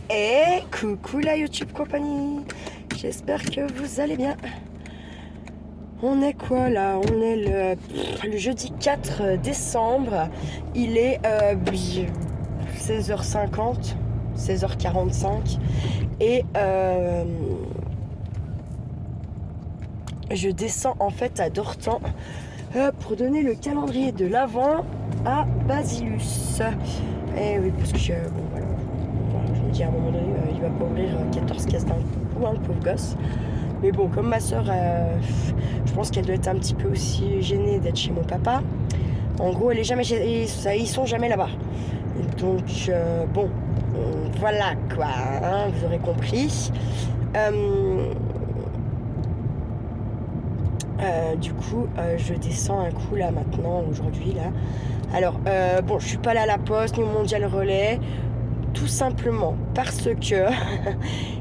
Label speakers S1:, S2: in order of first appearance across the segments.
S1: Et coucou la YouTube compagnie, j'espère que vous allez bien. On est quoi là? On est le jeudi 4 décembre, il est 16h50, 16h45 et je descends en fait à Dortan pour donner le calendrier de l'Avent à Basilus. Et oui, parce que bon, voilà, je me dis à un moment donné, il va pas ouvrir 14 caisses d'un coup, hein, le pauvre gosse. Mais bon, comme ma soeur, je pense qu'elle doit être un petit peu aussi gênée d'être chez mon papa. En gros, elle est jamais ils sont jamais là-bas. Donc, bon, voilà quoi, hein, vous aurez compris. Du coup, je descends un coup là maintenant, aujourd'hui là. Alors, bon, je suis pas là à la poste ni au Mondial Relais, tout simplement parce que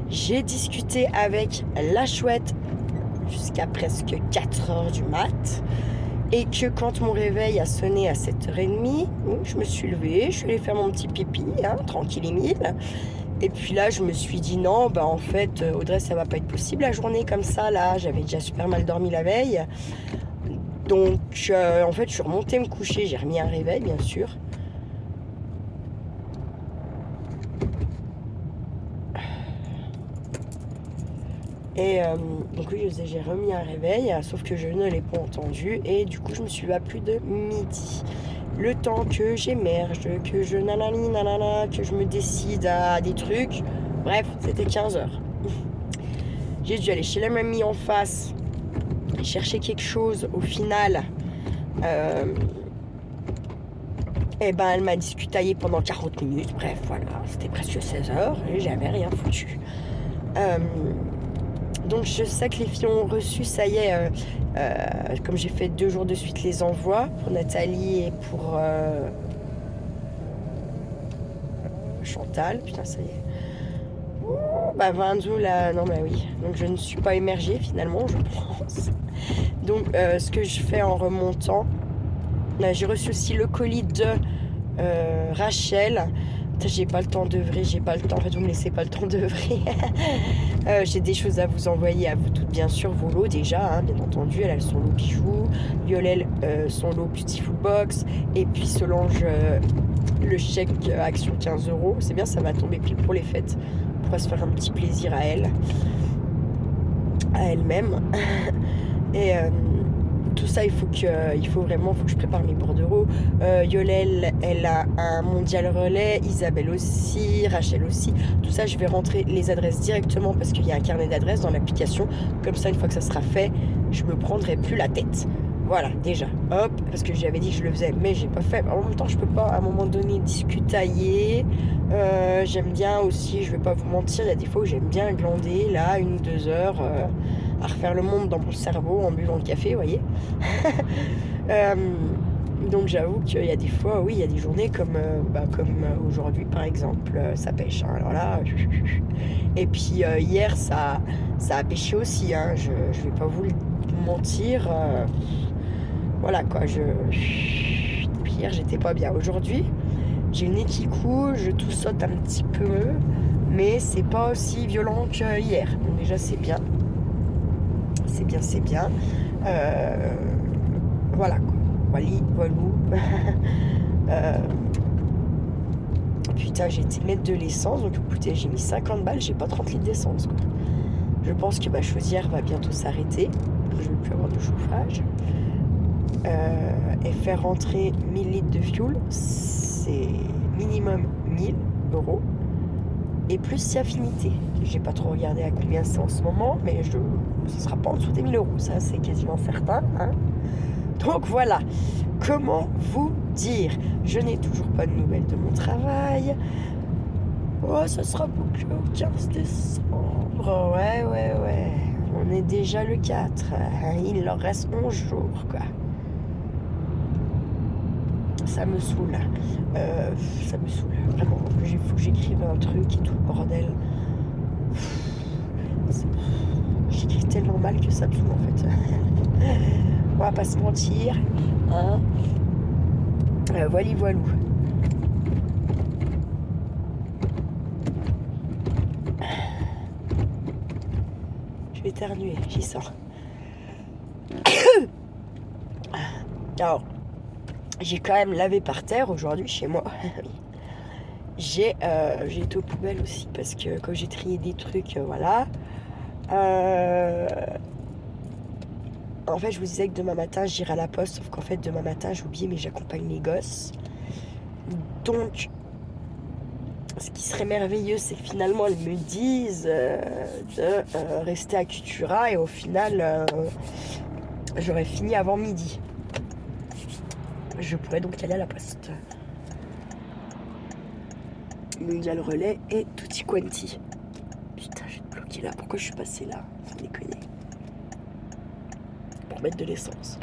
S1: j'ai discuté avec la chouette jusqu'à presque 4h du mat. Et que quand mon réveil a sonné à 7h30, je me suis levée, je suis allée faire mon petit pipi, hein, tranquille et mille. Et puis là, je me suis dit non, bah en fait, Audrey, ça va pas être possible la journée comme ça, là. J'avais déjà super mal dormi la veille. Donc, en fait, je suis remontée me coucher, j'ai remis un réveil, bien sûr. Et donc oui, j'ai remis un réveil, sauf que je ne l'ai pas entendu. Et du coup, je me suis levée à plus de midi. Le temps que j'émerge, que je nanani nanana, que je me décide à des trucs. Bref, c'était 15h. J'ai dû aller chez la mamie en face, chercher quelque chose. Au final, et ben elle m'a discutaillé pendant 40 minutes. Bref, voilà, c'était presque 16h et j'avais rien foutu. Donc je sais que les filles ont reçu, ça y est, comme j'ai fait 2 jours de suite les envois pour Nathalie et pour Chantal, putain ça y est. Bah Vinzo là, non bah oui, donc je ne suis pas émergée finalement je pense. Donc ce que je fais en remontant, là, j'ai reçu aussi le colis de Rachel. J'ai pas le temps d'œuvrer, j'ai pas le temps, en fait vous me laissez pas le temps d'œuvrer. J'ai des choses à vous envoyer, à vous toutes bien sûr, vos lots déjà, hein, bien entendu, elle a son lot bijoux, Violel son lot Beautiful Box, et puis Solange le chèque action 15 €, c'est bien, ça va tomber pile pour les fêtes, on pourra se faire un petit plaisir à elle-même. Et tout ça, il faut que je prépare mes bordereaux. Yolel, elle a un mondial relais, Isabelle aussi, Rachel aussi. Tout ça, je vais rentrer les adresses directement parce qu'il y a un carnet d'adresses dans l'application. Comme ça, une fois que ça sera fait, je me prendrai plus la tête. Voilà, déjà, hop, parce que j'avais dit que je le faisais, mais j'ai pas fait. En même temps, je peux pas, à un moment donné, discutailler. J'aime bien aussi, je vais pas vous mentir, il y a des fois où j'aime bien glander, là, 1 ou 2 heures, à refaire le monde dans mon cerveau en buvant le café, vous voyez. Donc j'avoue qu'il y a des fois, oui, il y a des journées comme aujourd'hui, par exemple, ça pêche, hein, alors là. Et puis hier, ça a pêché aussi, hein, je vais pas vous mentir. Voilà quoi, hier j'étais pas bien. Aujourd'hui, j'ai le nez qui coule, je tout saute un petit peu, mais c'est pas aussi violent que hier. Donc déjà c'est bien. C'est bien. Voilà quoi. Voilou. Putain, j'ai été mettre de l'essence, donc écoutez, j'ai mis 50 balles, j'ai pas 30 litres d'essence quoi. Je pense que ma chaudière va bientôt s'arrêter. Je vais plus avoir de chauffage. Et faire rentrer 1000 litres de fuel, c'est minimum 1000 €. Et plus si affinité. J'ai pas trop regardé à combien c'est en ce moment, mais ce sera pas en dessous des 1000 €, ça c'est quasiment certain. Hein. Donc voilà, comment vous dire? Je n'ai toujours pas de nouvelles de mon travail. Oh, ça sera bouclé au 15 décembre. Ouais. On est déjà le 4. Il leur reste 11 jours, quoi. Ça me saoule. Vraiment. Il faut que j'écrive un truc et tout le bordel. J'écris tellement mal que ça me saoule, en fait. On va pas se mentir. Hein. Voilou. éternuer, j'y sors. Alors, j'ai quand même lavé par terre aujourd'hui chez moi. J'ai été aux poubelles aussi parce que quand j'ai trié des trucs, voilà. En fait, je vous disais que demain matin, j'irai à la poste, sauf qu'en fait, demain matin, j'ai oublié, mais j'accompagne les gosses. Donc, ce qui serait merveilleux, c'est que finalement, ils me disent de rester à Cultura et au final, j'aurais fini avant midi. Je pourrais donc aller à la poste. Mondial Relais et Tutti Quanti. Putain, je vais te bloquer là. Pourquoi je suis passée là? Sans déconner. Pour mettre de l'essence.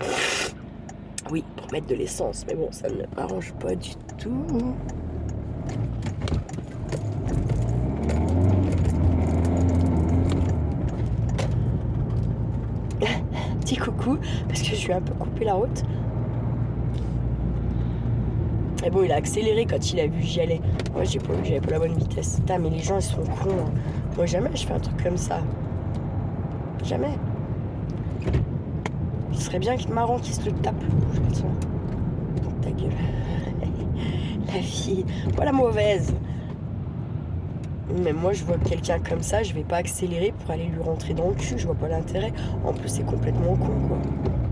S1: Oui, pour mettre de l'essence. Mais bon, ça ne m'arrange pas du tout. Petit coucou, parce que je lui ai un peu coupé la route. Et bon, il a accéléré quand il a vu que j'y allais. Moi, j'ai pas vu que j'avais pas la bonne vitesse. Putain, mais les gens, ils sont cons. Hein. Moi, jamais je fais un truc comme ça. Jamais. Ce serait bien marrant qu'il se le tape. Je tiens. Ta gueule. La fille. Voilà mauvaise. Mais moi, je vois quelqu'un comme ça, je vais pas accélérer pour aller lui rentrer dans le cul. Je vois pas l'intérêt. En plus, c'est complètement con, quoi.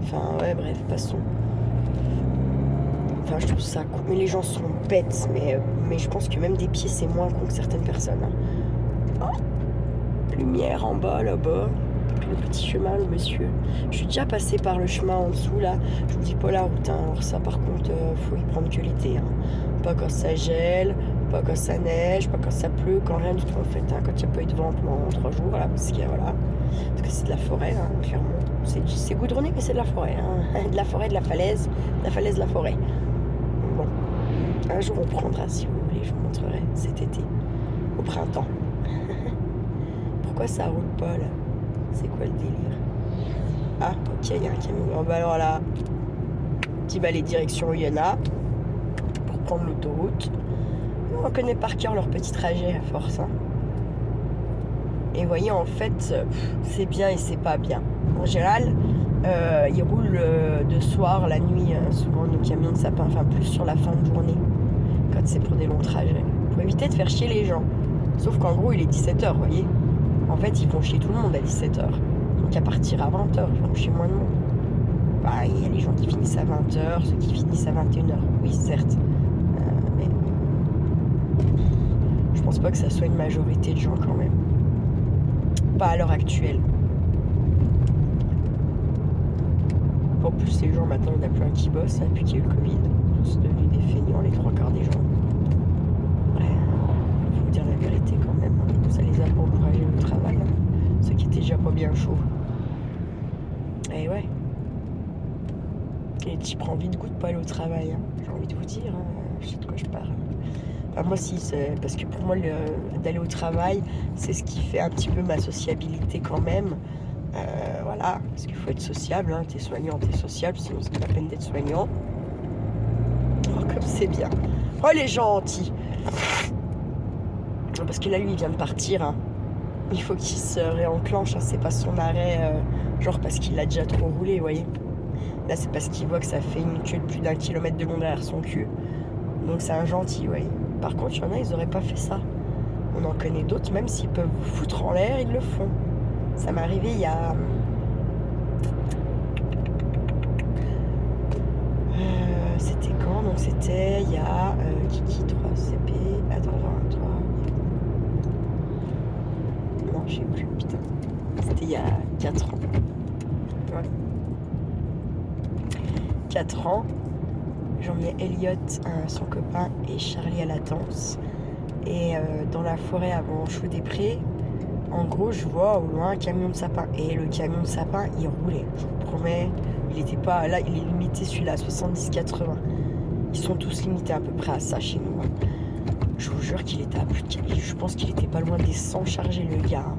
S1: Enfin, ouais, bref, passons. Enfin, je trouve ça con. Mais les gens sont bêtes. Mais je pense que même des pieds, c'est moins con que certaines personnes. Hein. Oh, lumière en bas, là-bas. Le petit chemin, le monsieur. Je suis déjà passée par le chemin en dessous, là. Je vous dis pas la route. Hein. Alors ça, par contre, faut y prendre que l'été. Hein. Pas quand ça gèle, pas quand ça neige, pas quand ça pleut, quand rien du tout, en fait. Hein. Quand il n'y a pas eu de vent pendant 3 jours, là. Parce que c'est de la forêt, hein, clairement. C'est goudronné, mais c'est de la forêt. Hein. De la forêt, de la falaise, de la forêt. Bon, un jour on prendra si vous voulez, je vous montrerai cet été, au printemps. Pourquoi ça roule pas là? C'est quoi le délire? Ah, ok, il y a un camion. Bon, bah alors là, petit balai direction Oyonnax pour prendre l'autoroute. On connaît par cœur leur petit trajet à force. Hein. Et vous voyez, en fait, c'est bien et c'est pas bien. En général, ils roulent de soir, la nuit, souvent nos camions de sapin, enfin plus sur la fin de journée, quand c'est pour des longs trajets, pour éviter de faire chier les gens. Sauf qu'en gros, il est 17h, vous voyez. En fait, ils font chier tout le monde à 17h. Donc à partir à 20h, ils font chier moins de monde. Bah, il y a les gens qui finissent à 20h, ceux qui finissent à 21h. Oui, certes. Mais je pense pas que ça soit une majorité de gens quand même. Pas à l'heure actuelle. En plus, les gens, maintenant, il n'y en a plus un qui bosse, hein, depuis qu'il y a eu le Covid. Tous devenus des feignants, les 3/4 des gens. Ouais, faut vous dire la vérité quand même. Hein. Ça les a pas encouragés au travail. Hein. Ceux qui étaient déjà pas bien chauds. Et ouais. Et tu prends vite goût de pas aller au travail. Hein. J'ai envie de vous dire, hein. Je sais de quoi je parle. Enfin, moi, si, c'est parce que pour moi, d'aller au travail, c'est ce qui fait un petit peu ma sociabilité quand même. Voilà, parce qu'il faut être sociable, hein. T'es soignant, t'es sociable, sinon c'est pas la peine d'être soignant. Oh, comme c'est bien. Oh, il est gentil. Parce que là, lui, il vient de partir. Hein. Il faut qu'il se réenclenche. Hein. C'est pas son arrêt, genre parce qu'il a déjà trop roulé, vous voyez. Là, c'est parce qu'il voit que ça fait une queue de plus d'1 kilomètre de long derrière son cul. Donc, c'est un gentil, ouais. Par contre, il y en a, ils auraient pas fait ça. On en connaît d'autres, même s'ils peuvent vous foutre en l'air, ils le font. Ça m'est arrivé il y a... c'était quand? Donc c'était il y a... Kiki 3CP... Attends, 3... Non, je sais plus, putain. C'était il y a 4 ans. Ouais. 4 ans. J'emmenais Elliot, son copain, et Charlie à la danse. Et dans la forêt avant Chaux-des-Prés, en gros, je vois au loin un camion de sapin. Et le camion de sapin, il roulait. Je vous promets, il était pas... Là, il est limité celui-là, 70-80. Ils sont tous limités à peu près à ça chez nous. Hein. Je vous jure qu'il était à plus de... Je pense qu'il était pas loin des 100 chargés, le gars. Hein.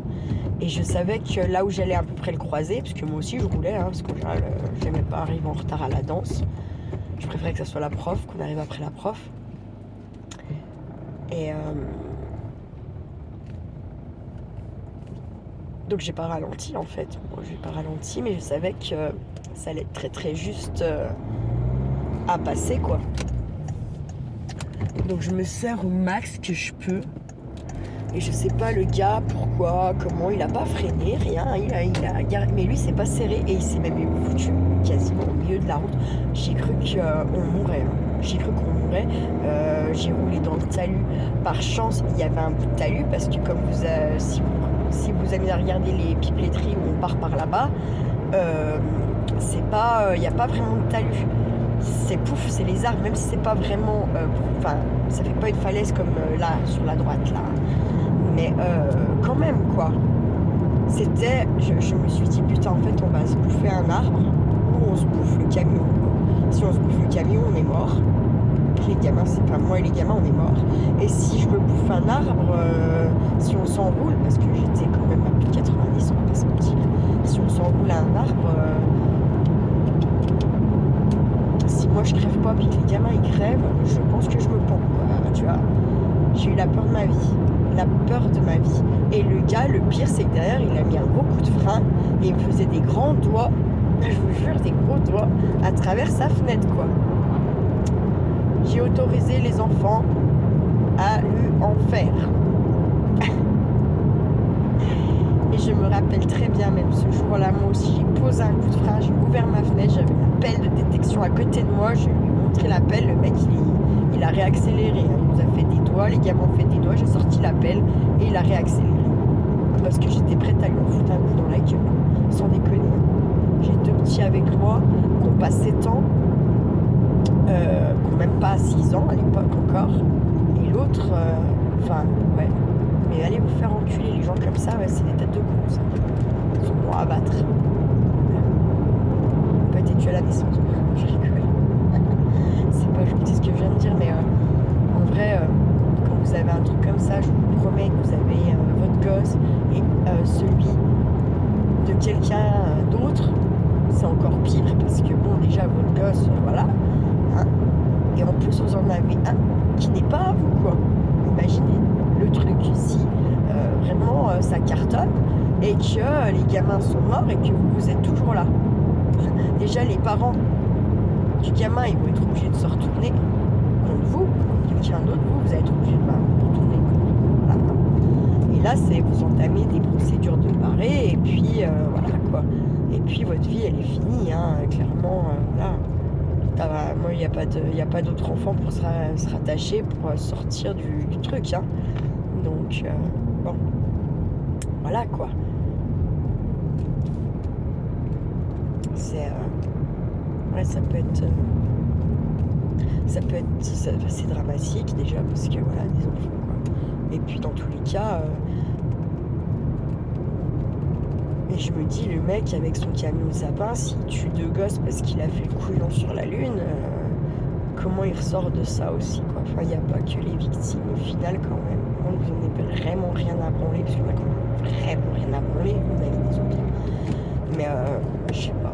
S1: Et je savais que là où j'allais à peu près le croiser, parce que moi aussi, je roulais, hein, parce qu'en général, j'aimais pas arriver en retard à la danse. Je préférais que ça soit la prof, qu'on arrive après la prof. Et... Donc j'ai pas ralenti en fait. Bon, j'ai pas ralenti, mais je savais que ça allait être très très juste à passer quoi. Donc je me sers au max que je peux. Et je sais pas le gars pourquoi, comment, il a pas freiné, rien, mais lui s'est pas serré et il s'est même foutu quasiment au milieu de la route. J'ai cru qu'on mourrait, hein. J'ai cru qu'on mourrait. J'ai roulé dans le talus. Par chance, il y avait un bout de talus parce que comme si vous avez regardé les pipeleteries où on part par là-bas, c'est pas, il n'y a pas vraiment de talus. C'est pouf, c'est les arbres, même si c'est pas vraiment, enfin, ça fait pas une falaise comme là sur la droite là. Mais quand même quoi, c'était, je me suis dit putain en fait on va se bouffer un arbre ou on se bouffe le camion. Si on se bouffe le camion on est mort. Les gamins, moi et les gamins on est morts. Et si je me bouffe un arbre, si on s'enroule, parce que j'étais quand même à plus de 90, on va pas se mentir, si on s'enroule à un arbre, si moi je crève pas puis que les gamins ils crèvent, je pense que je me pends quoi, tu vois. J'ai eu la peur de ma vie. La peur de ma vie. Et le gars, le pire, c'est que derrière, il a mis un gros coup de frein et il me faisait des grands doigts, je vous jure, des gros doigts à travers sa fenêtre, quoi. J'ai autorisé les enfants à lui en faire. Et je me rappelle très bien, même ce jour-là, moi aussi, j'ai posé un coup de frein, j'ai ouvert ma fenêtre, j'avais la pelle de détection à côté de moi, je lui ai montré la pelle, le mec, il a réaccéléré, il nous a fait des doigts, les gamins ont fait des doigts, j'ai sorti la pelle et il a réaccéléré. Parce que j'étais prête à lui en foutre un coup dans la gueule, sans déconner. J'ai 2 petits avec moi qui ont pas 7 ans, qui n'ont même pas 6 ans à l'époque encore. Et l'autre, enfin, ouais. Mais allez vous faire enculer, les gens comme ça, ouais, c'est des têtes de cons, ça. Ils sont bons à battre. On peut être tué à la naissance. Je rigole. C'est pas gentil ce que je viens de dire, mais en vrai, quand vous avez un truc comme ça, je vous promets que vous avez votre gosse et celui de quelqu'un d'autre, c'est encore pire parce que bon, déjà votre gosse, voilà. Hein, et en plus, vous en avez un qui n'est pas à vous, quoi. Imaginez le truc si vraiment ça cartonne et que les gamins sont morts et que vous êtes toujours là. Déjà, les parents du gamin, ils vont être obligés de se retourner contre vous, quelqu'un d'autre, vous allez être obligé de vous retourner contre vous. Voilà. Et là, c'est vous entamez des procédures de marée, et puis voilà quoi. Et puis votre vie, elle est finie, hein, clairement, voilà. Moi, il n'y a pas d'autre enfant pour se rattacher, pour sortir du truc, hein. Donc, bon, voilà quoi. C'est... ouais, ça peut être assez dramatique déjà parce que voilà, des enfants quoi. Et puis dans tous les cas, et je me dis le mec avec son camion de sapin, s'il tue 2 gosses parce qu'il a fait le couillon sur la lune, comment il ressort de ça aussi quoi. Enfin, il n'y a pas que les victimes au final quand même. Donc vous n'en avez vraiment rien à branler parce qu'il y en a quand même vraiment rien à branler vous avez des autres. Mais je sais pas.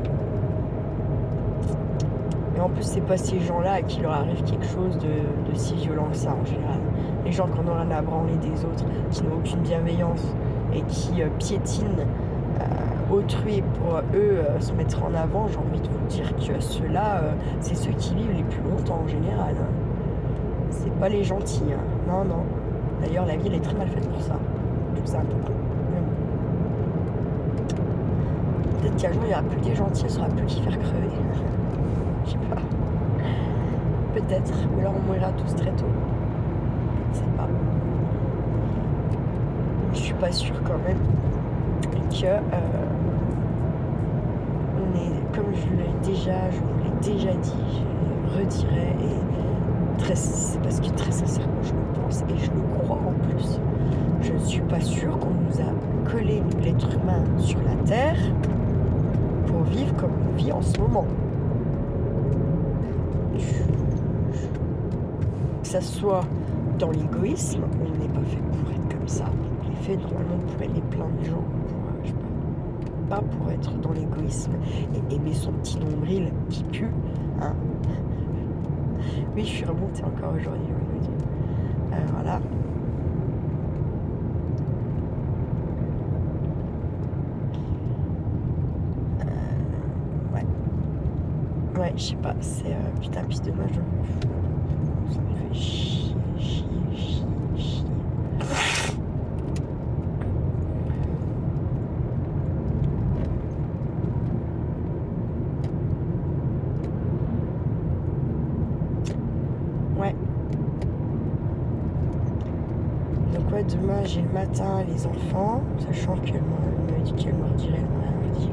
S1: Et en plus, c'est pas ces gens-là à qui leur arrive quelque chose de si violent que ça en général. Les gens qui en ont rien à branler des autres, qui n'ont aucune bienveillance et qui piétinent autrui pour eux se mettre en avant, j'ai envie de vous dire que ceux-là, c'est ceux qui vivent les plus longtemps en général. C'est pas les gentils. Hein. Non, non. D'ailleurs, la vie, elle est très mal faite pour ça. Tout ça, un peu. Peut-être qu'un jour, il n'y aura plus des gentils, il ne sera plus qui faire crever. Je sais pas. Peut-être. Ou alors on mourra tous très tôt. Je sais pas. Je suis pas sûre quand même que on est, comme je vous l'ai déjà dit, je le redirai et c'est parce que très sincèrement je le pense et je le crois en plus. Je ne suis pas sûre qu'on nous a collé l'être humain sur la terre pour vivre comme on vit en ce moment. Que ça soit dans l'égoïsme, on n'est pas fait pour être comme ça. On est fait normalement pour aimer plein de gens, pour, je sais pas pour être dans l'égoïsme et aimer son petit nombril qui pue. Hein. Oui, je suis remontée encore aujourd'hui. Voilà. Ouais, je sais pas, c'est putain, puis dommage. Ça me fait chier. Ouais. Donc ouais, demain j'ai le matin les enfants, sachant qu'elle me dit qu'elle me redirait le mardi.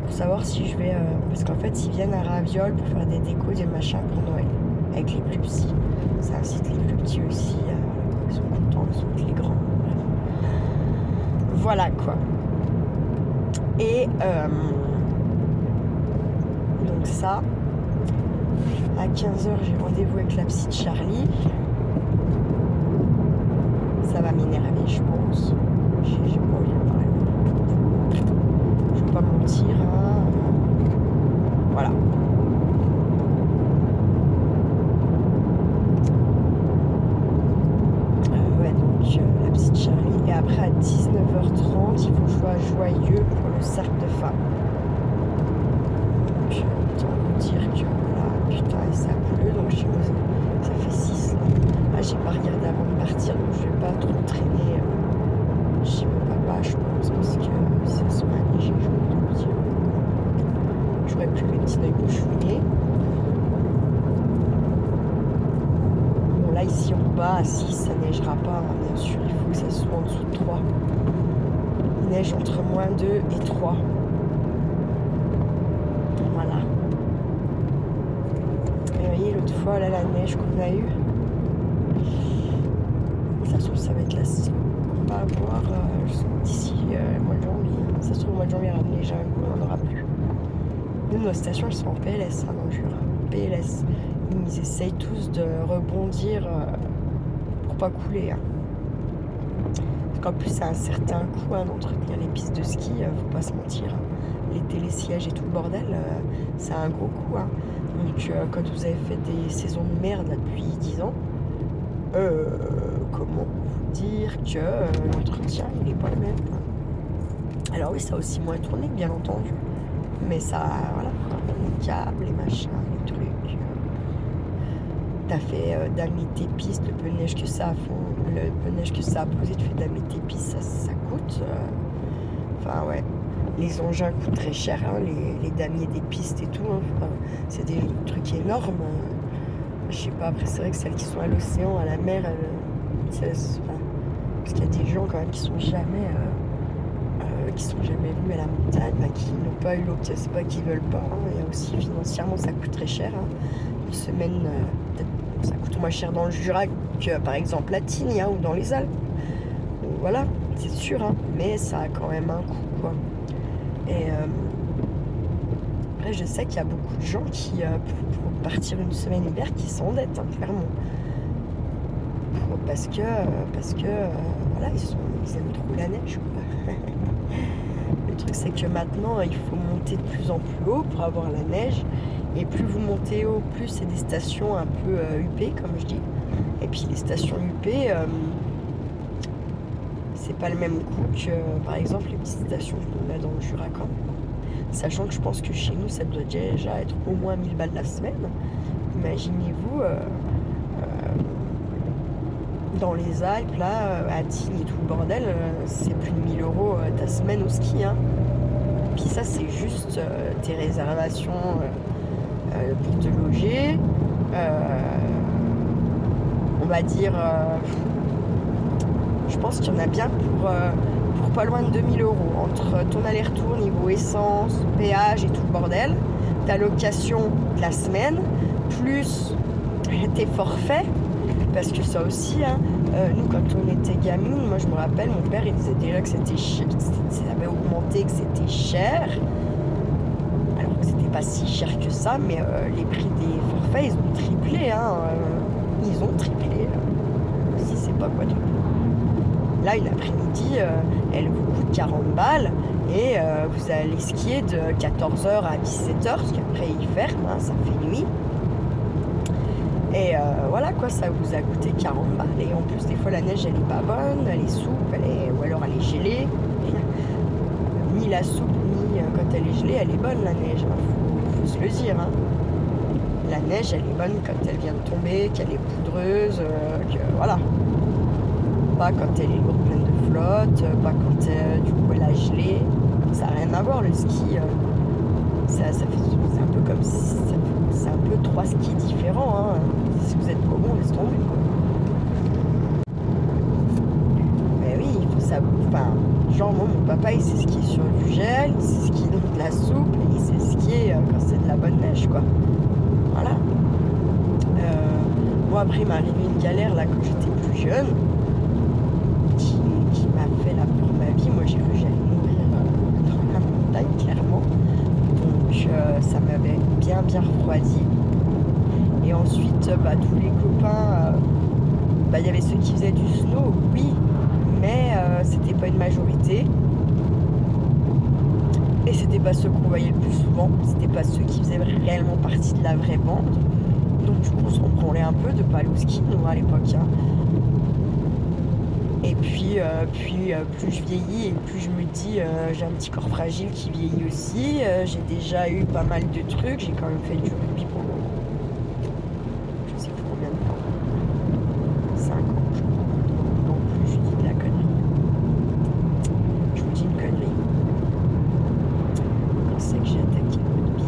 S1: Pour savoir si je vais... parce qu'en fait, ils viennent à Raviol pour faire des décos, des machins pour Noël. Avec les plus petits. Ça incite les plus petits aussi. Voilà, ils sont contents, ils sont avec les grands. Voilà quoi. Et donc ça, à 15h, j'ai rendez-vous avec la petite Charlie. Ça va m'énerver, je pense. J'ai pas envie de parler. Je vais pas mentir. Hein. Voilà. Ouais, donc la petite Charlie. Et après, à 19h30, il faut que je sois joyeux pour le cercle de femmes. Donc, autant vous dire que voilà, putain, et ça pleut. Donc, ça fait 6 là. Ah, j'ai pas regardé avant de partir, donc je vais pas trop traîner chez mon papa, je pense, parce que ça se met léger, je vais te dire. J'aurais pu mes petits œils bouchonnés. Bon, là, ici en bas, à 6, ça neigera pas, hein, bien sûr, il faut que ça soit en dessous de 3. Il neige entre -2 et 3. Voilà. Et vous voyez, l'autre fois, là, la neige qu'on a eue, ça se trouve, ça va être la seule qu'on va avoir d'ici le mois de janvier. Ça se trouve, au mois de janvier, déjà, on n'en aura plus. Nous, nos stations, elles sont en PLS, hein, dans le Jura. PLS. Ils essayent tous de rebondir pour pas couler. Hein. Parce qu'en plus, c'est un certain coût hein, d'entretenir les pistes de ski, faut pas se mentir. Hein. Les télésièges et tout le bordel, c'est un gros coût. Hein. Donc, quand vous avez fait des saisons de merde là, depuis 10 ans, comment vous dire que l'entretien, il n'est pas le même. Alors oui, ça a aussi moins tourné, bien entendu. Mais ça, voilà, les câbles, les machins, les trucs. T'as fait damer tes pistes, le peu de neige que ça a le peu de neige que ça a posé, tu fais damer tes pistes, ça coûte. Enfin ouais, les engins coûtent très cher, hein, les damiers des pistes et tout. Hein, enfin, c'est des trucs énormes. Je sais pas, après c'est vrai que celles qui sont à l'océan, à la mer, parce qu'il y a des gens quand même qui sont jamais venus à la montagne, qui n'ont pas eu l'option, c'est pas qu'ils veulent pas. Hein, et aussi financièrement ça coûte très cher. Hein. Une semaine, ça coûte moins cher dans le Jura que par exemple la Tignes ou dans les Alpes. Donc, voilà, c'est sûr, hein, mais ça a quand même un coût quoi. Et après je sais qu'il y a beaucoup de gens qui pour partir une semaine hiver qui s'endettent, hein, clairement. Parce que voilà, ils aiment trop la neige quoi. Le truc c'est que maintenant il faut monter de plus en plus haut pour avoir la neige. Et plus vous montez haut, plus c'est des stations un peu huppées, comme je dis. Et puis les stations huppées, c'est pas le même coût que, par exemple, les petites stations qu'on a dans le Jura quand même. Sachant que je pense que chez nous, ça doit déjà être au moins 1000 balles la semaine. Imaginez-vous, dans les Alpes, là, à Tignes et tout le bordel, c'est plus de 1000 € ta semaine au ski. Hein. Puis ça, c'est juste tes réservations... pour te loger, on va dire, je pense qu'il y en a bien pour pas loin de 2000 € entre ton aller-retour niveau essence, péage et tout le bordel, ta location de la semaine, plus tes forfaits, parce que ça aussi, hein, nous quand on était gamine, moi je me rappelle, mon père il disait déjà que c'était cher, ça avait augmenté, que c'était cher. Pas si cher que ça, mais les prix des forfaits, ils ont triplé. Hein, ils ont triplé. Si c'est pas quoi triplé. Là, une après-midi, elle vous coûte 40 balles et vous allez skier de 14h à 17h, parce qu'après, ils ferment, hein, ça fait nuit. Et voilà quoi, ça vous a coûté 40 balles. Et en plus, des fois, la neige, elle est pas bonne, elle est souple, ou alors elle est gelée. Ni la soupe, ni quand elle est gelée, elle est bonne, la neige. Hein. faut se le dire. Hein. La neige, elle est bonne quand elle vient de tomber, qu'elle est poudreuse, voilà. Pas quand elle est lourde, pleine de flotte, pas quand du coup elle a gelé. Ça n'a rien à voir, le ski. C'est un peu comme si c'est un peu 3 skis différents. Hein. Si vous êtes pas bon, laisse tomber. Mais oui, il faut savoir. Enfin, genre moi, mon papa il sait skier sur du gel, il sait skier dans de la soupe, et il sait skier quand c'est de la bonne neige, quoi. Voilà. Moi après il m'est arrivé une galère là quand j'étais plus jeune, qui m'a fait la peur de ma vie. Moi j'ai cru que j'allais mourir dans la montagne, clairement. Donc ça m'avait bien refroidi. Et ensuite tous les copains, il y avait ceux qui faisaient du snow, oui, mais c'était pas une majorité. Et c'était pas ceux qu'on voyait le plus souvent, c'était pas ceux qui faisaient réellement partie de la vraie bande. Donc du coup on se branlait un peu de pas aller au ski nous à l'époque. Hein. Et puis plus je vieillis et plus je me dis j'ai un petit corps fragile qui vieillit aussi. J'ai déjà eu pas mal de trucs, j'ai quand même fait du rugby pendant je sais plus combien de temps. 5 ans je crois. Non plus, je dis de la connerie. Je vous dis une connerie. Quand c'est que j'ai attaqué le rugby?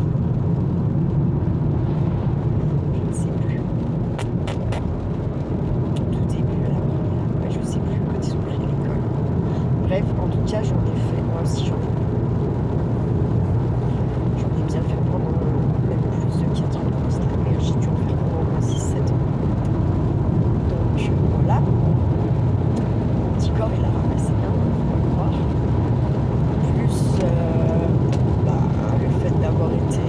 S1: Je ne sais plus. Tout début à la première. Ouais, je sais plus quand ils ont pris l'école. Bref, en tout cas, j'en ai fait. Moi aussi, j'en ai bien fait pendant même plus de 4 ans. Parce que la merde, j'ai dû en faire pendant au moins 6-7 ans. Donc voilà. Mon petit corps, il a ramassé bien, faut pas croire. Plus le fait d'avoir été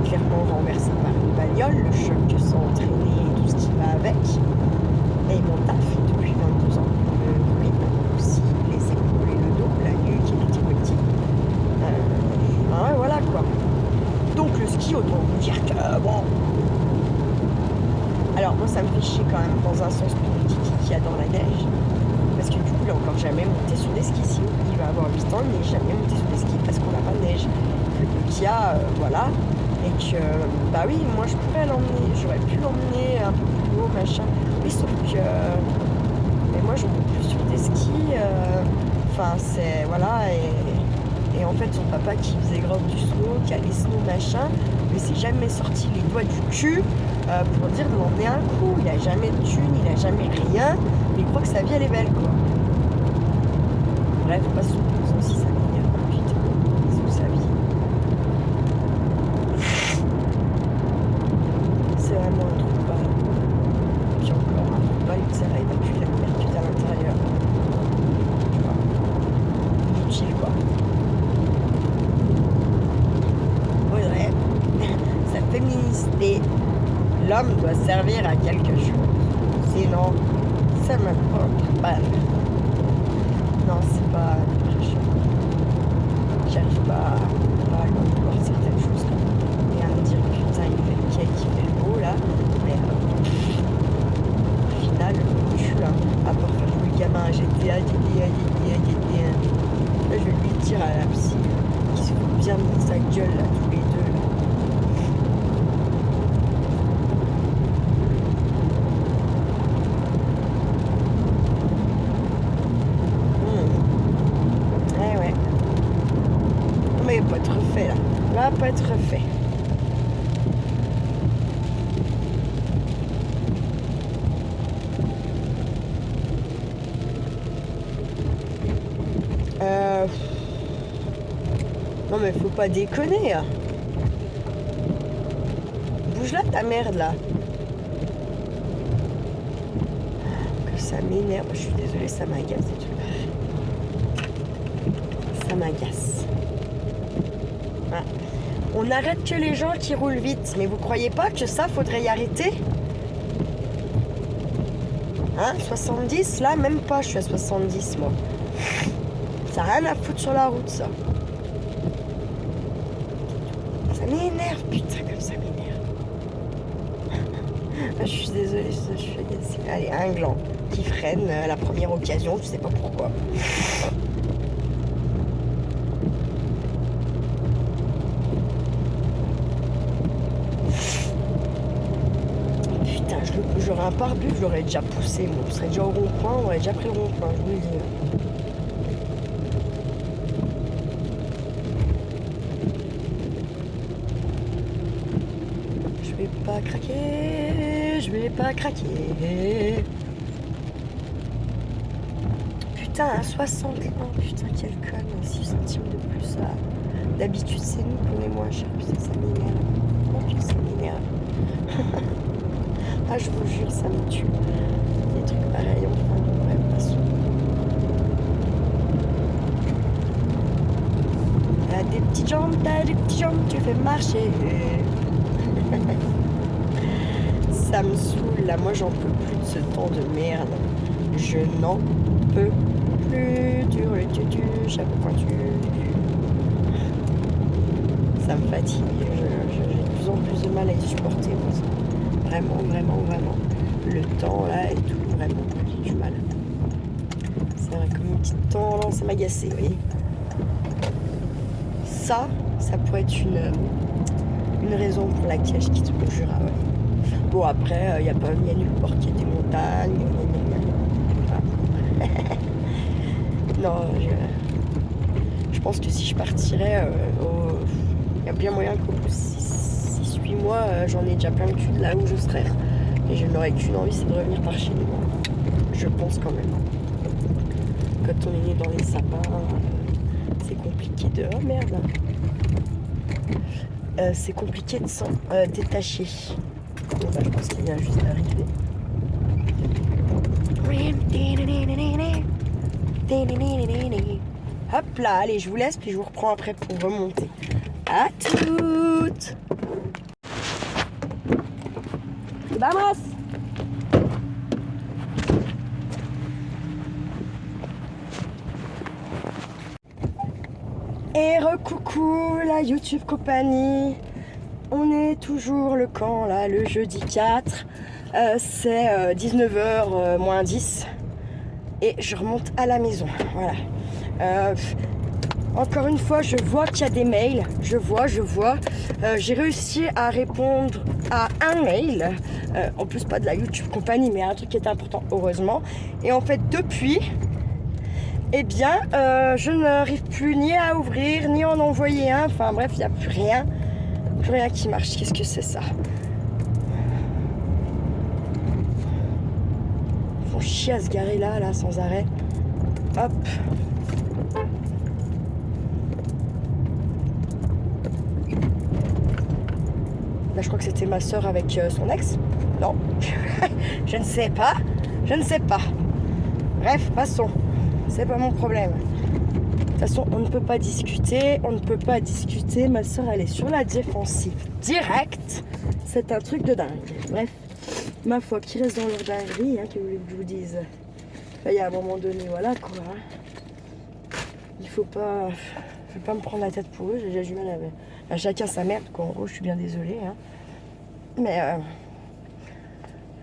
S1: clairement renversé par une bagnole, le choc que ça a entraîné et tout ce qui va avec. Et mon taf depuis 22 ans. Oui, aussi les épaules et le dos, la nuque et tout petit. Ouais, voilà quoi. Donc le ski, autant vous dire que bon. Alors moi ça me fait chier quand même dans un sens pour le petit qu'il y a dans la neige. Parce que du coup il a encore jamais monté sur des skis. Si il va avoir 8 ans, il n'est jamais monté sur des skis parce qu'on n'a pas de neige. Que le Kia, voilà. Et que oui, moi je pourrais l'emmener, j'aurais pu l'emmener un peu plus haut, machin. Oui, sauf que mais moi je monte plus sur des skis. Enfin c'est voilà et en fait son papa qui faisait grave du snow, qui allait snow machin, mais s'est jamais sorti les doigts du cul pour dire de m'emmener un coup. Il a jamais de thune, il a jamais rien, mais il croit que sa vie elle est belle quoi. Bref, pas son aussi ça m'énerve, putain, c'est sa vie. C'est vraiment un truc pas. Puis encore un truc pas, il sert à évacuer la mercure à l'intérieur. Tu vois. Inutile quoi. Bref, sa féminicité, l'homme doit servir à quelque chose. Sinon, ça m'apporte pas. Non, c'est pas dépression. J'arrive pas à voir certaines choses comme ça. Et à me dire putain il fait le cake, il fait le beau là. Mais au final, je suis là, à part faire jouer le gamin à GTA. Là je vais lui dire à la psy qui se fout bien de sa gueule là, tous les deux là. Ouais. Non mais il va pas être refait là. Il va pas être refait. Non mais faut pas déconner. Bouge là ta merde là. Que ça m'énerve. Je suis désolée, ça m'agace et tout. Ça m'agace. Ah. On arrête que les gens qui roulent vite. Mais vous croyez pas que ça faudrait y arrêter? Hein, 70 là, même pas, je suis à 70 moi. Ça n'a rien à foutre sur la route ça. Ça m'énerve, putain, comme ça m'énerve. Je suis désolée, je suis agacée. Allez, un gland qui freine à la première occasion, je sais pas pourquoi. j'aurais un pare-bus, je l'aurais déjà poussé. Bon, on serait déjà au rond-point, on aurait déjà pris le rond-point, je vous le dis. Je vais pas craquer, je vais pas craquer. Putain, à 60 ans, putain, quelle conne, 6 centimes de plus. D'habitude, c'est nous qu'on est moins cher. Putain, ça m'énerve. Oh putain, ça m'énerve. Ah, je vous jure, ça me tue. Des trucs pareils, enfin, bref, passons. T'as des petites jambes, tu fais marcher. Ça me saoule, là, moi, j'en peux plus de ce temps de merde. Je n'en peux plus. Du chapeau pointu. Ça me fatigue. J'ai de plus en plus de mal à y supporter, moi, ça. Vraiment. Le temps, là, et tout, vraiment, j'ai du mal. C'est vrai, comme une petite tendance à m'agacer, vous voyez. Ça pourrait être une raison pour laquelle je quitte le Jura, ouais. Bon, après, il y a nulle part qu'il y a des montagnes. Non, je pense que si je partirais, il y a bien moyen qu'au bout de 6-8 mois, j'en ai déjà plein le cul de là où je serais. Et je n'aurais qu'une envie, c'est de revenir par chez nous. Je pense quand même. Quand on est né dans les sapins, c'est compliqué de... Oh merde. C'est compliqué de s'en détacher. Bon, bah, je pense qu'il vient juste d'arriver. Hop là, allez, je vous laisse, puis je vous reprends après pour remonter. À toutes. Vamos. Et recoucou la YouTube compagnie. On est toujours le camp là, le jeudi 4. C'est 19h moins 10. Et je remonte à la maison. Voilà. Encore une fois, je vois qu'il y a des mails. Je vois. J'ai réussi à répondre à un mail. En plus, pas de la YouTube compagnie, mais un truc qui est important, heureusement. Et en fait, depuis, eh bien, je n'arrive plus ni à ouvrir, ni à en envoyer un. Enfin bref, il n'y a plus rien qui marche. Qu'est-ce que c'est ça? Ils font chier à se garer là, sans arrêt. Hop. Là, je crois que c'était ma soeur avec son ex. Non, je ne sais pas. Bref, passons. C'est pas mon problème. De toute façon, on ne peut pas discuter. Ma soeur, elle est sur la défensive direct. C'est un truc de dingue. Bref, ma foi, qui reste dans leur dinguerie, que vous voulez que je vous dise. Là, il y a un moment donné, voilà quoi. Il faut pas me prendre la tête pour eux. J'ai déjà du mal à chacun sa merde, quoi. En gros, je suis bien désolée. Mais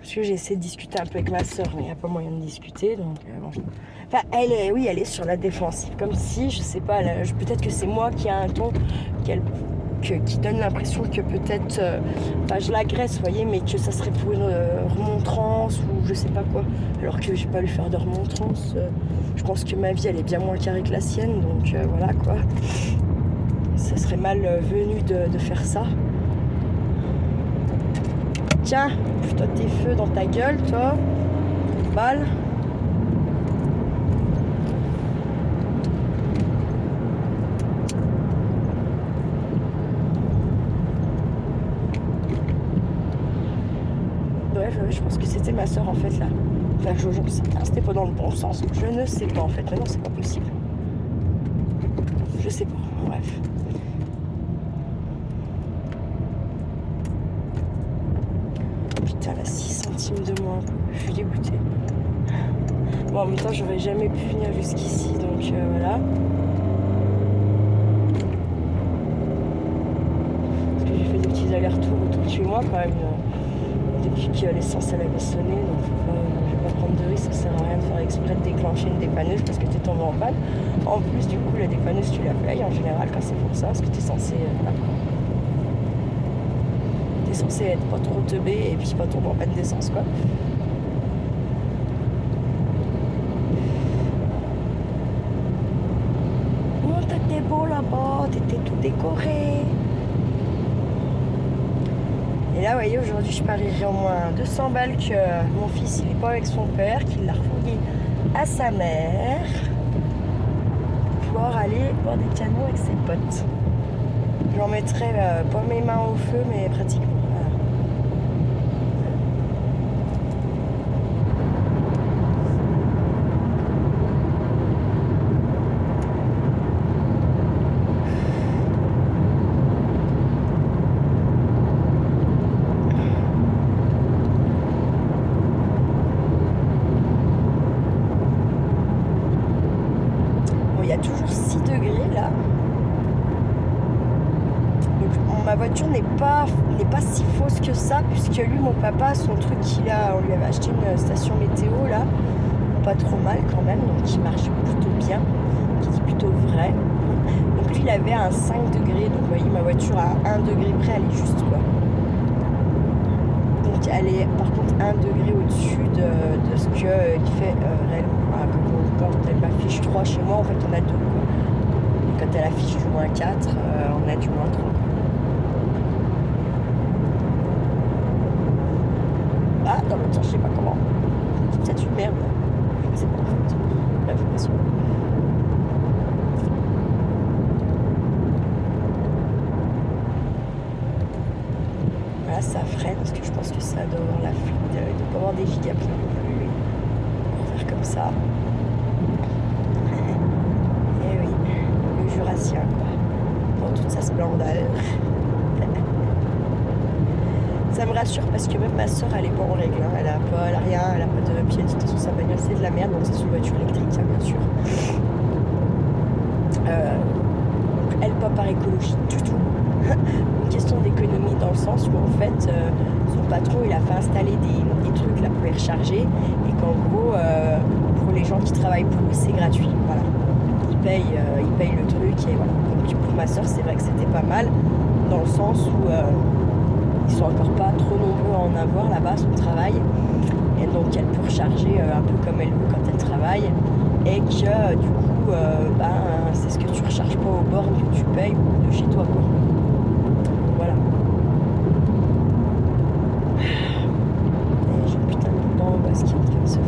S1: parce que j'ai essayé de discuter un peu avec ma soeur, mais il n'y a pas moyen de discuter, donc bon. Enfin, elle est sur la défensive, comme si, je sais pas, peut-être que c'est moi qui a un ton qui donne l'impression que peut-être, je l'agresse, vous voyez, mais que ça serait pour une remontrance ou je sais pas quoi, alors que j'ai pas lui faire de remontrance. Je pense que ma vie, elle est bien moins carrée que la sienne, donc voilà quoi. Ça serait mal venu de faire ça. Tiens, toi tes feux dans ta gueule, toi. Balle. Bref, je pense que c'était ma soeur en fait là. Enfin, c'était pas dans le bon sens. Je ne sais pas en fait. Mais non, c'est pas possible. Je sais pas. Bref. Putain, là, 6 centimes de moins. Je suis dégoûtée. Bon, en même temps, j'aurais jamais pu venir jusqu'ici, donc voilà. Parce que j'ai fait des petits allers-retours autour de chez moi quand même. Depuis que l'essence elle avait sonné, donc je vais pas prendre de risque, ça sert à rien de faire exprès de déclencher une dépanneuse parce que tu es tombé en panne. En plus, du coup, la dépanneuse, tu la payes en général quand c'est pour ça, parce que tu es censé. T'es censé être pas trop teubé et puis pas tomber en panne d'essence, quoi. Oh, t'étais beau là-bas, t'étais tout décoré. Et là, vous voyez, aujourd'hui, je parierais au moins 200 balles que mon fils, il n'est pas avec son père, qu'il l'a refourgué à sa mère pour pouvoir aller boire des canons avec ses potes. J'en mettrais pas mes mains au feu, mais pratiquement. Voilà. Bon, il y a toujours 6 degrés là. Donc ma voiture n'est pas si fausse que ça, puisque lui, mon papa, son truc on lui avait acheté une station météo là, pas trop mal quand même, donc qui marche plutôt bien, qui dit plutôt vrai. Donc lui, il avait un 5 degrés, donc vous voyez, ma voiture à 1 degré près, elle est juste quoi. Donc elle est par contre 1 degré au-dessus de ce qu'il fait réellement. Voilà, quand elle m'affiche 3 chez moi, en fait on a 2 quoi. Et quand elle affiche du moins 4, on a du moins 3. Ah, dans l'autre sens, je sais pas comment. C'est peut-être une merde. Je ne sais pas en fait. Bref, façon. Voilà, ça freine parce que je pense que ça doit avoir la flemme de ne pas avoir des gigas plus pour faire comme ça. Et oui, le Jurassien quoi. Dans toute sa splendeur. Ça me rassure parce que même ma soeur elle est pas en règle, hein. Elle a rien, elle a pas de pied sur sa bagnole, c'est de la merde, donc c'est une voiture électrique, hein, bien sûr. Donc elle pas par écologie du tout. Une question d'économie dans le sens où en fait son patron il a fait installer des trucs là pour les recharger et qu'en gros pour les gens qui travaillent pour lui c'est gratuit. Voilà. Il paye le truc et voilà. Donc pour ma soeur c'est vrai que c'était pas mal dans le sens où ils sont encore pas trop nombreux à en avoir là-bas, son travail. Et donc elle peut recharger un peu comme elle veut quand elle travaille. Et que du coup, c'est ce que tu recharges pas aux bornes que tu payes ou de chez toi quoi. Voilà. Et j'ai un putain de temps ce qui est en train de se faire.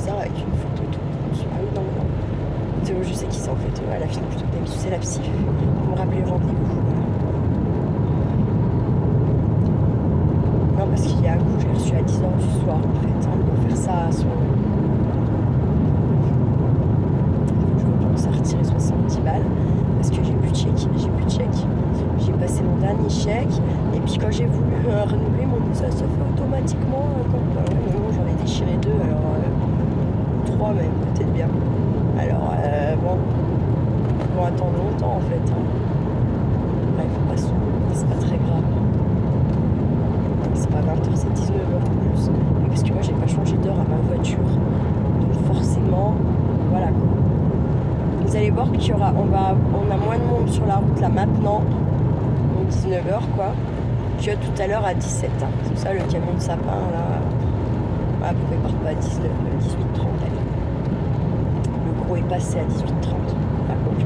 S1: Avec une photo et tout. Ah oui, non, mais non. Théo, je sais qui c'est en fait. Elle a fini plutôt bien c'est la psy. Pour me rappeler le rendez-vous. Non, parce qu'il y a un coup, j'ai reçu à 10h du soir en fait. On va faire ça à son. Je pense à retirer 70 balles. Parce que j'ai plus de chèque. J'ai passé mon dernier chèque. Et puis quand j'ai voulu renouveler mon ça se fait automatiquement. J'en ai déchiré 2. Alors. 3 même, peut-être bien. Alors, on va attendre longtemps en fait. Hein. Bref, passons, c'est pas très grave. C'est pas 20h, c'est 19h en plus. Et parce que moi, j'ai pas changé d'heure à ma voiture. Donc forcément, voilà quoi. Vous allez voir qu'il y aura, on a moins de monde sur la route là maintenant, donc 19h quoi, que tout à l'heure à 17h. Hein. C'est pour ça le camion de sapin là. Ah, pourquoi il part pas à 18h30 allez. Le gros est passé à 18h30. Ah, quoique.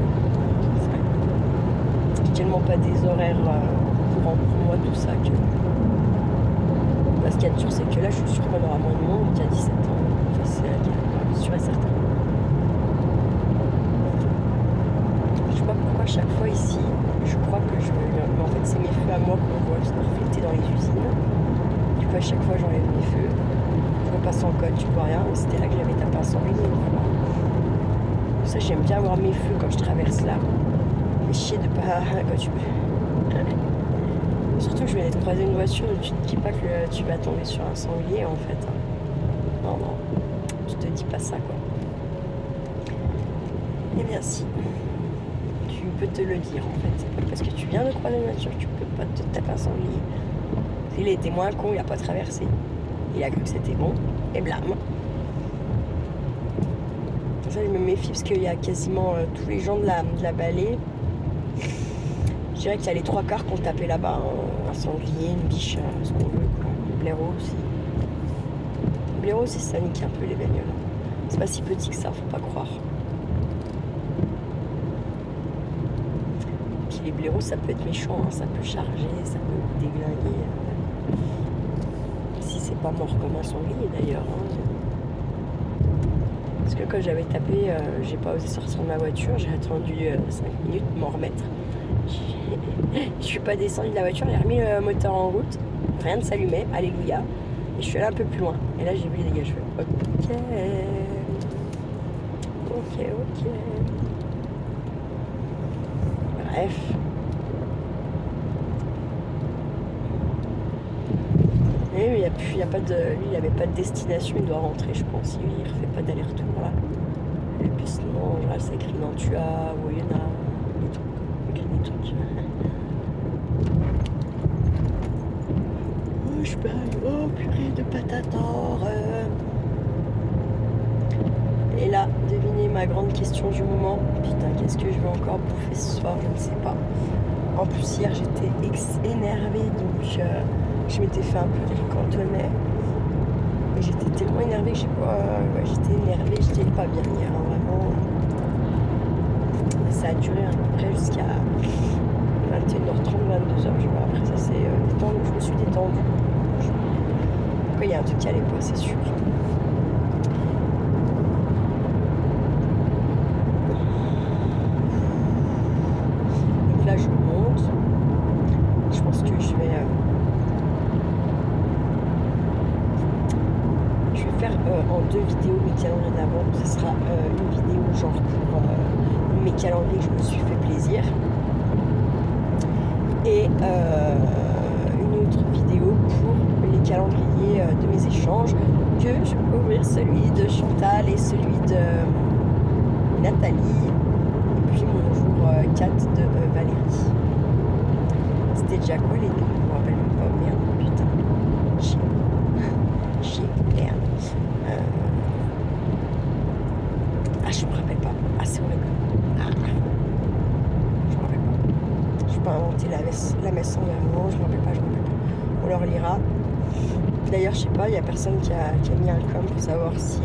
S1: C'est tellement pas des horaires courants pour moi tout ça que. Ce qu'il y a de sûr, c'est que là, je suis sûre qu'on aura moins de monde qu'à 17 ans. Ça, c'est sûr et certain. Je sais pas pourquoi chaque fois ici, je crois que mais en fait, c'est mes feux à moi qu'on voit qui sont reflétés dans les usines. Du coup, à chaque fois, j'enlève mes feux. Je repasse en code, tu vois rien. C'était là que j'avais tapé un 100 000. Pour ça, j'aime bien avoir mes feux quand je traverse là. Mais chier de pas. Quand tu. Surtout que je vais aller croiser une voiture et tu te dis pas que tu vas tomber sur un sanglier en fait. Non, tu te dis pas ça quoi. Eh bien si. Tu peux te le dire en fait. C'est pas parce que tu viens de croiser une voiture que tu peux pas te taper un sanglier. Il était moins con, il a pas traversé. Il a cru que c'était bon, et blâme. Ça, je me méfie parce qu'il y a quasiment tous les gens de la vallée. Je dirais qu'il y a les 3/4 qui ont tapé là-bas. Un sanglier, une biche, ce qu'on veut. Quoi. Le blaireau aussi. Le blaireau, c'est ça nique un peu les bagnoles. C'est pas si petit que ça, faut pas croire. Puis les blaireaux, ça peut être méchant, hein. Ça peut charger, ça peut déglinguer. Si c'est pas mort comme un sanglier d'ailleurs. Hein. Parce que quand j'avais tapé, j'ai pas osé sortir de ma voiture, j'ai attendu 5 minutes pour m'en remettre. Je suis pas descendue de la voiture, j'ai remis le moteur en route, rien ne s'allumait, alléluia. Et je suis allée un peu plus loin. Et là j'ai vu les dégâts, je fais ok. Bref. Et lui, il avait pas de destination, il doit rentrer, je pense. Il refait pas d'aller-retour là. Et puis sinon, là, c'est écrit Nantua, Oyonnax, des trucs. Oh, je paye, oh purée de patator. Et là, devinez ma grande question du moment. Putain, qu'est-ce que je vais encore bouffer ce soir, je ne sais pas. En plus, hier, j'étais énervée, donc je m'étais fait un peu de cantonais. Mais j'étais tellement énervée que j'étais pas bien hier, hein, vraiment. Ça a duré à peu près jusqu'à 21h30, 22h, je vois. Après ça, c'est détendu, je me suis détendue. Après, il y a un truc qui allait pas, c'est sûr. Donc là, je monte. Je pense que je vais faire en 2 vidéos mes calendriers d'avant. Ce sera une vidéo genre pour mes calendriers que je me suis fait plaisir. Et une autre vidéo pour les calendriers de mes échanges que je peux ouvrir, celui de Chantal et celui de Nathalie. Et puis mon jour 4 de Valérie. C'était déjà quoi les noms? Je me rappelle même pas. Merde, putain. Chier, merde. Je me rappelle pas. Ah, c'est horrible. Je me rappelle pas. Je peux inventer la messe en verlan. Je me rappelle pas. On leur lira. D'ailleurs, je sais pas, il y a personne qui a mis un com pour savoir si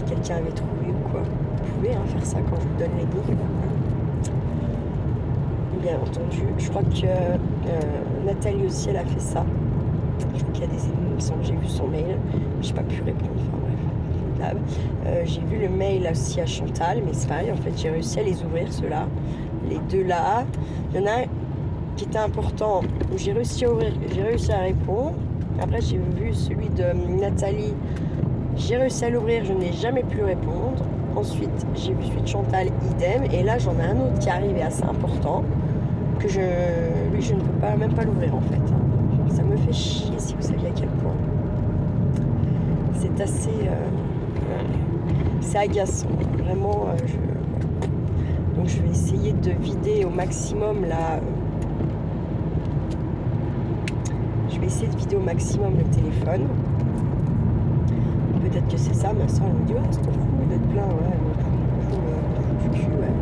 S1: quelqu'un avait trouvé ou quoi. Vous pouvez faire ça quand je vous donne les livres. Bien entendu. Je crois que Nathalie aussi, elle a fait ça. Je crois qu'il y a des émissions, j'ai vu son mail, j'ai pas pu répondre, enfin bref. J'ai vu le mail aussi à Chantal, mais c'est pareil, en fait, j'ai réussi à les ouvrir, ceux-là. Les deux là. Il y en a un qui était important, où j'ai réussi à ouvrir, j'ai réussi à répondre. Après, j'ai vu celui de Nathalie, j'ai réussi à l'ouvrir, je n'ai jamais pu répondre. Ensuite, j'ai vu celui de Chantal, idem. Et là, j'en ai un autre qui arrive et assez important, que je ne peux pas, même pas l'ouvrir en fait. Ça me fait chier si vous saviez à quel point. C'est assez... c'est agaçant. Vraiment, donc je vais essayer de vider au maximum là... Je vais essayer de vider au maximum le téléphone. Peut-être que c'est ça, ma soeur elle me dit « Ah, c'est ton fou d'être plein, ouais, du cul, ouais. »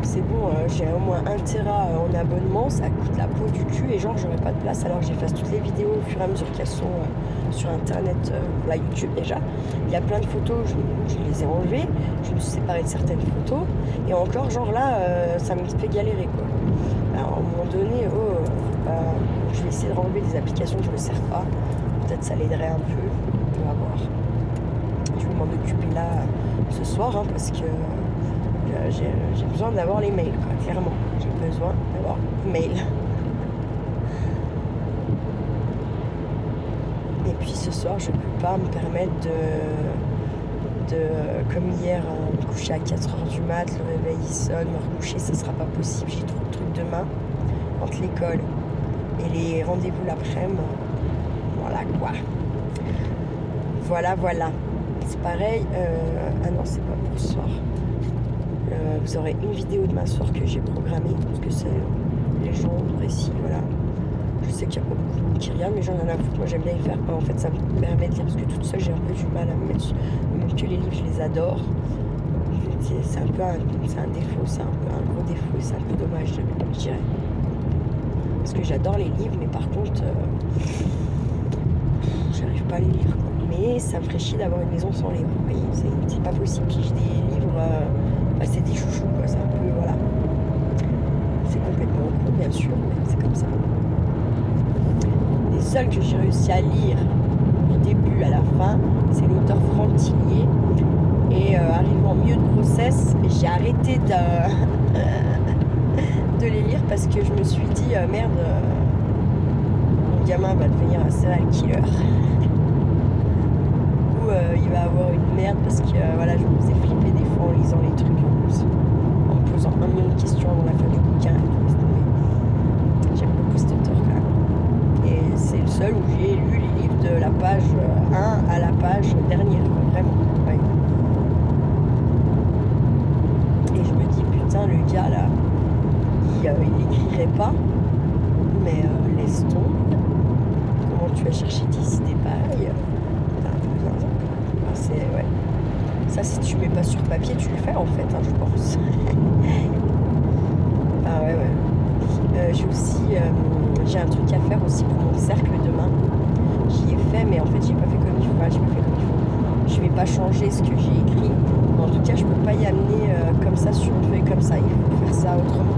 S1: C'est bon, j'ai au moins 1 Tera en abonnement, ça coûte la peau du cul et genre j'aurais pas de place alors que j'efface toutes les vidéos au fur et à mesure qu'elles sont sur internet, la YouTube déjà. Il y a plein de photos, je les ai enlevées, je me suis séparée de certaines photos et encore genre là ça me fait galérer quoi. Alors à un moment donné, je vais essayer de renlever des applications que je ne me sers pas, peut-être ça l'aiderait un peu, on va voir. Je vais m'en occuper là ce soir parce que j'ai besoin d'avoir les mails, quoi, clairement. J'ai besoin d'avoir les mails. Et puis ce soir, je ne peux pas me permettre de comme hier, me coucher à 4h du mat, le réveil il sonne, me recoucher, ça sera pas possible. J'ai trop de trucs demain, entre l'école et les rendez-vous l'après-midi. Voilà quoi. Voilà. C'est pareil. Ah non, c'est pas pour ce soir. Vous aurez une vidéo demain soir que j'ai programmée, parce que c'est légende, récit, voilà. Je sais qu'il n'y a pas beaucoup de monde qui regarde, mais j'en ai à foutre. Moi, j'aime bien y faire. En fait, ça me permet de lire, parce que toute seule, j'ai un peu du mal à me mettre même que les livres, je les adore. C'est un peu c'est un défaut, c'est un peu un gros défaut, et c'est un peu dommage, je dirais. Parce que j'adore les livres, mais par contre, j'arrive pas à les lire, quoi. Mais ça me ferait chier d'avoir une maison sans livres. Vous voyez, c'est pas possible. Puis j'ai des livres, c'est des chouchous, quoi. C'est un peu, voilà. C'est complètement con, bien sûr, mais c'est comme ça. Les seuls que j'ai réussi à lire du début à la fin, c'est l'auteur Franck Tillier. Et arrivant en milieu de grossesse, j'ai arrêté de les lire parce que je me suis dit, merde, mon gamin va devenir un serial killer. Ou il va avoir une merde parce que voilà, je me faisais flipper des fois en lisant les trucs en me posant 1 million de questions avant la fin du bouquin. J'aime beaucoup cet auteur quand même. Et c'est le seul où j'ai lu les livres de la page 1 à la page dernière, vraiment. Ouais. Et je me dis, putain, le gars là, il n'écrirait pas, mais laisse tomber. Comment tu vas chercher tes idées pareilles? C'est, ouais. Ça, si tu mets pas sur papier, tu le fais en fait, hein, je pense. Ah ouais, ouais. J'ai aussi, j'ai un truc à faire aussi pour mon cercle demain. J'y ai fait, mais en fait, j'ai pas fait comme il faut. Enfin, j'ai pas fait comme il faut. Je vais pas changer ce que j'ai écrit. Mais en tout cas, je peux pas y amener comme ça sur une feuille comme ça. Il faut faire ça autrement.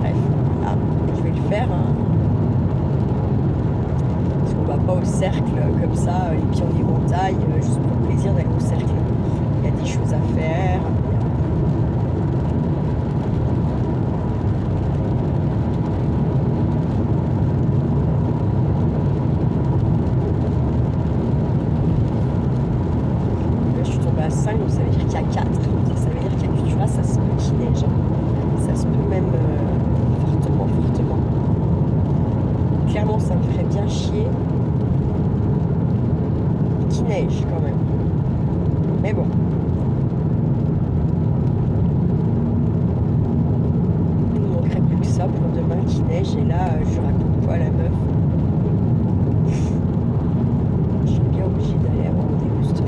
S1: Bref, voilà. Je vais le faire. Hein. Parce qu'on va pas au cercle comme ça, les pieds en éventail, juste pour le plaisir d'aller au cercle. Il y a des choses à faire. Là, je suis tombée à 5, donc ça veut dire qu'il y a 4. Ça veut dire qu'il y a, tu vois, ça se peut qu'il neige. Ça se peut même fortement, fortement. Clairement, ça me ferait bien chier qu'il neige quand même. Mais bon. Il ne manquerait plus que ça pour demain qu'il neige. Et là, je raconte quoi à la meuf? Je suis bien obligée d'aller avoir rendez-vous cette fois.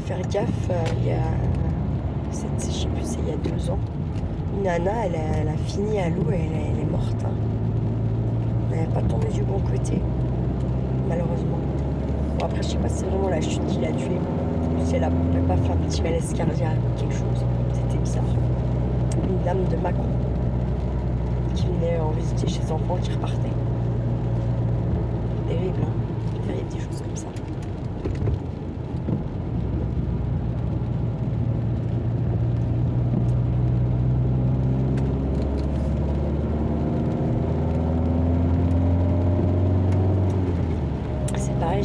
S1: Faire gaffe, il y a, je sais plus, c'est il y a 2 ans, une nana, elle a fini à l'eau et elle est morte. Hein. Elle n'est pas tombée du bon côté, malheureusement. Bon, après, je sais pas si c'est vraiment la chute qui l'a tuée. Si elle a pas fait un petit malaise cardiaque ou quelque chose. C'était bizarre. Une dame de Macon qui venait en visiter chez ses enfants qui repartait. Terrible, hein. Terrible, des choses comme ça. Pareil,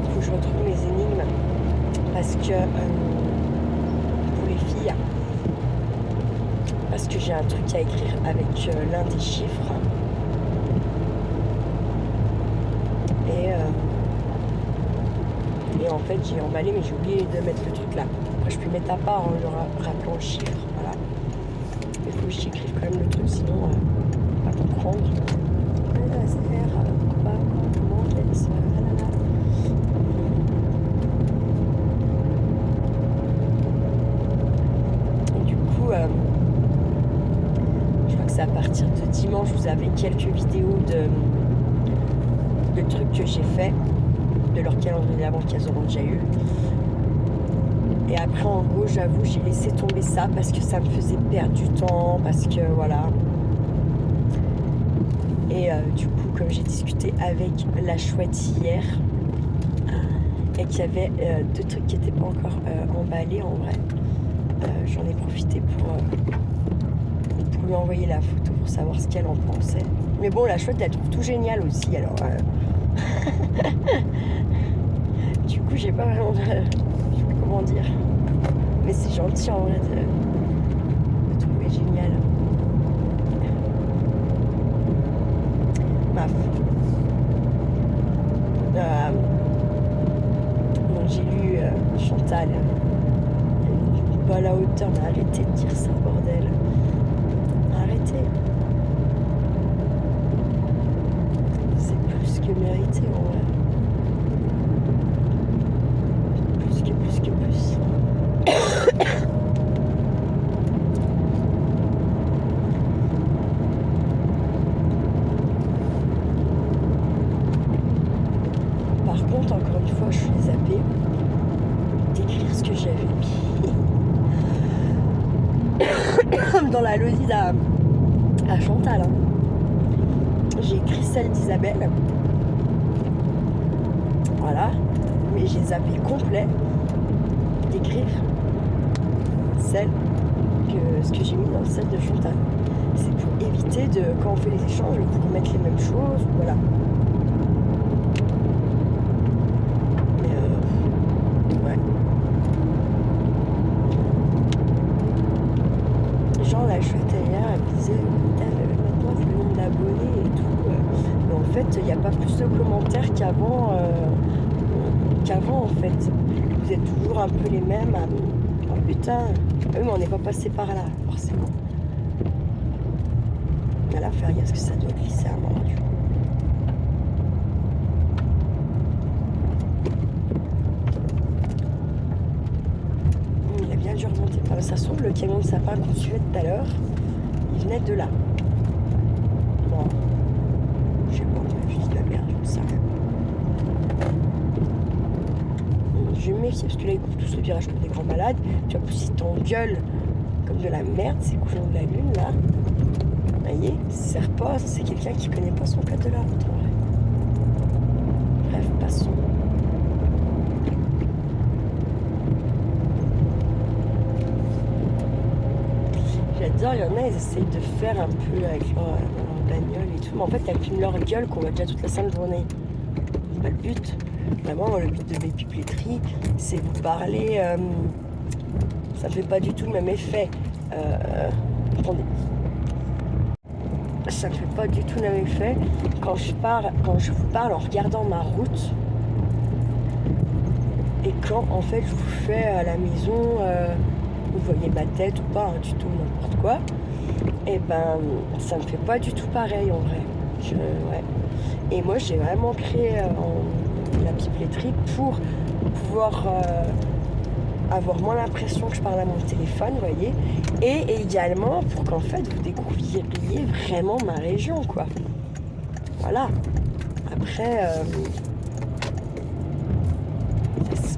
S1: faut que je retrouve mes énigmes parce que pour les filles, parce que j'ai un truc à écrire avec l'un des chiffres et en fait j'ai emballé mais j'ai oublié de mettre le truc là. Après je peux mettre à part en le rappelant le chiffre, voilà. Il faut que j'écrive quand même le truc sinon on va pas comprendre. Et du coup, je crois que c'est à partir de dimanche, vous avez quelques vidéos de trucs que j'ai fait, de leur calendrier avant qu'elles auront déjà eu. Et après, en gros, j'avoue, j'ai laissé tomber ça parce que ça me faisait perdre du temps, parce que voilà. Et du coup, comme j'ai discuté avec la chouette hier, et qu'il y avait 2 trucs qui n'étaient pas encore emballés en vrai. J'en ai profité pour lui envoyer la photo pour savoir ce qu'elle en pensait. Mais bon, la chouette, elle trouve tout génial aussi, alors... Du coup, j'ai pas vraiment... Je sais pas comment dire. Mais c'est gentil en vrai de trouver génial. Maf. Donc j'ai lu Chantal. Pas à la hauteur, mais arrêtez de dire ça, bordel. Arrêtez. C'est plus que mérité en vrai. Plus. Par contre, encore une fois, je suis zappée d'écrire ce que j'avais mis dans la loside à Chantal. Hein. J'ai écrit celle d'Isabelle. Voilà. Mais j'ai zappé complet d'écrire ce que j'ai mis dans celle de Chantal. C'est pour éviter de, quand on fait les échanges, de remettre les mêmes choses, voilà. Mais ouais. Genre la chouette hier, elle disait maintenant le nombre d'abonnés et tout. Mais en fait, il n'y a pas plus de commentaires qu'avant en fait. Vous êtes toujours un peu les mêmes. Oh putain, oui, mais on n'est pas passé par là, forcément. Mais là, faire gaffe, que ça doit glisser à mort, du coup. Il a bien dû remonter. Enfin, ça se trouve, le camion de sapin qu'on suivait tout à l'heure, il venait de là. Bon, je sais pas, je dis de la merde, je ne sais rien. Je vais me méfier parce que là, ils couvrent tous le virage comme des grands malades. Tu vois, si t'engueules comme de la merde, c'est couchant de la lune, là. Vous voyez, ça sert pas, c'est quelqu'un qui connaît pas son code de la route, en vrai. Bref, passons. J'adore, il y en a, ils essayent de faire un peu avec leur bagnole et tout. Mais en fait, elles filment leur gueule qu'on voit déjà toute la sainte journée. C'est pas le but. Vraiment, le but de Baby Plétry, c'est vous parler. Ça ne fait pas du tout le même effet. Attendez. Ça ne fait pas du tout le même effet quand je vous parle en regardant ma route et quand en fait je vous fais à la maison, vous voyez ma tête ou pas, du tout n'importe quoi. Et ben, ça ne fait pas du tout pareil en vrai. Ouais. Et moi, j'ai vraiment créé la pipletterie pour pouvoir avoir moins l'impression que je parle à mon téléphone, vous voyez, et également pour qu'en fait vous découvriez vraiment ma région, quoi. Voilà. Après,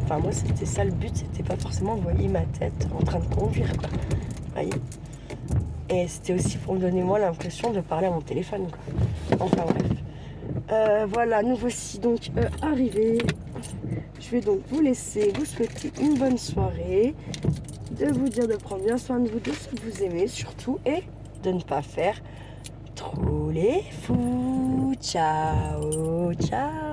S1: enfin moi c'était ça le but, c'était pas forcément vous voyez ma tête en train de conduire, quoi. Vous voyez. Et c'était aussi pour me donner moi l'impression de parler à mon téléphone, quoi. Enfin bref. Voilà, nous voici donc arrivés. Je vais donc vous laisser, vous souhaiter une bonne soirée, de vous dire de prendre bien soin de vous, de ce que vous aimez surtout, et de ne pas faire trop les fous. Ciao, ciao.